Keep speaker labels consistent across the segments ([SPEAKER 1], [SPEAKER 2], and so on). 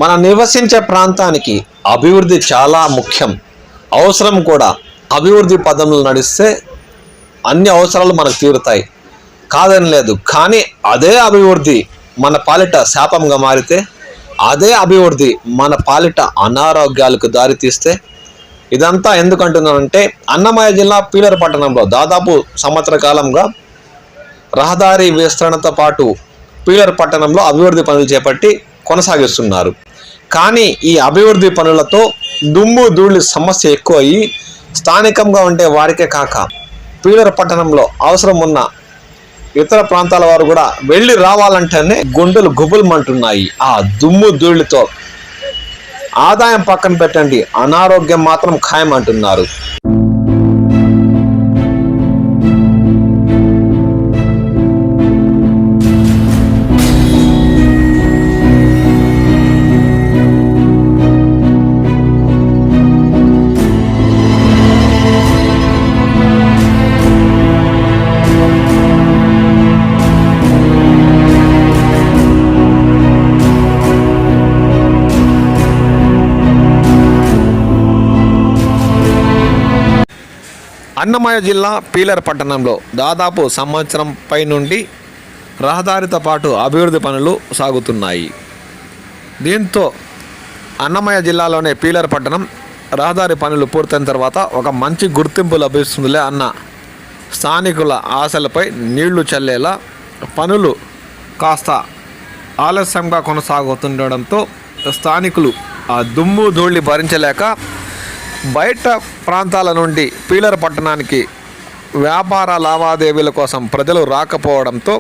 [SPEAKER 1] మనం నివసించే ప్రాంతానికి అభివృద్ధి చాలా ముఖ్యం, అవసరం కూడా. అభివృద్ధి పదంలో నడిస్తే అన్ని అవసరాలు మనకు తీరుతాయి, కాదని లేదు. కానీ అదే అభివృద్ధి మన పాలిట శాపంగా మారితే, అదే అభివృద్ధి మన పాలిట అనారోగ్యాలకు దారితీస్తే, ఇదంతా ఎందుకంటున్నానంటే అన్నమయ్య జిల్లా పీలేరు పట్టణంలో దాదాపు సంవత్సర కాలంగా రహదారి విస్తరణతో పాటు పీలేరు పట్టణంలో అభివృద్ధి పనులు చేపట్టి కొనసాగిస్తున్నారు. కానీ ఈ అభివృద్ధి పనులతో దుమ్ము ధూళి సమస్య ఎక్కువ అయ్యి స్థానికంగా ఉండే వారికే కాక పీలేరు పట్టణంలో అవసరం ఉన్న ఇతర ప్రాంతాల వారు కూడా వెళ్ళి రావాలంటేనే గుండెలు గుబులుమంటున్నాయి. ఆ దుమ్ము ధూళితో ఆదాయం పక్కన పెట్టండి, అనారోగ్యం మాత్రం ఖాయం అంటున్నారు. అన్నమయ్య జిల్లా పీలేరు పట్టణంలో దాదాపు సంవత్సరం పై నుండి రహదారితో పాటు అభివృద్ధి పనులు సాగుతున్నాయి. దీంతో అన్నమయ్య జిల్లాలోనే పీలేరు పట్టణం రహదారి పనులు పూర్తయిన తర్వాత ఒక మంచి గుర్తింపు లభిస్తుందిలే అన్న స్థానికుల ఆశలపై నీళ్లు చల్లేలా పనులు కాస్త ఆలస్యంగా కొనసాగుతుండడంతో స్థానికులు ఆ దుమ్ము ధూళి భరించలేక బయట ప్రాంతాల నుండి పీలేరు పట్టణానికి వ్యాపార లావాదేవీల కోసం ప్రజలు రాకపోవడంతో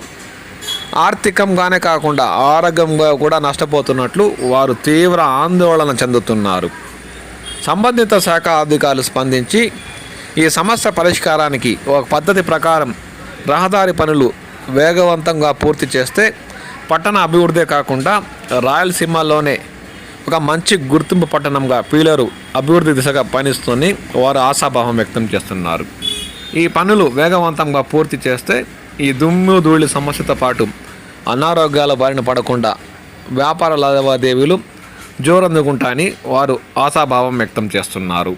[SPEAKER 1] ఆర్థికంగానే కాకుండా ఆరోగ్యంగా కూడా నష్టపోతున్నట్లు వారు తీవ్ర ఆందోళన చెందుతున్నారు. సంబంధిత శాఖ అధికారులు స్పందించి ఈ సమస్య పరిష్కారానికి ఒక పద్ధతి ప్రకారం రహదారి పనులు వేగవంతంగా పూర్తి చేస్తే పట్టణ అభివృద్ధే కాకుండా రాయలసీమలోనే ఒక మంచి గుర్తింపు పట్టణంగా పీలేరు అభివృద్ధి దిశగా పయనిస్తుందని వారు ఆశాభావం వ్యక్తం చేస్తున్నారు. ఈ పనులు వేగవంతంగా పూర్తి చేస్తే ఈ దుమ్ము ధూళి సమస్యతో పాటు అనారోగ్యాల బారిన పడకుండా వ్యాపార లావాదేవీలు జోరందుకుంటాయని వారు ఆశాభావం వ్యక్తం చేస్తున్నారు.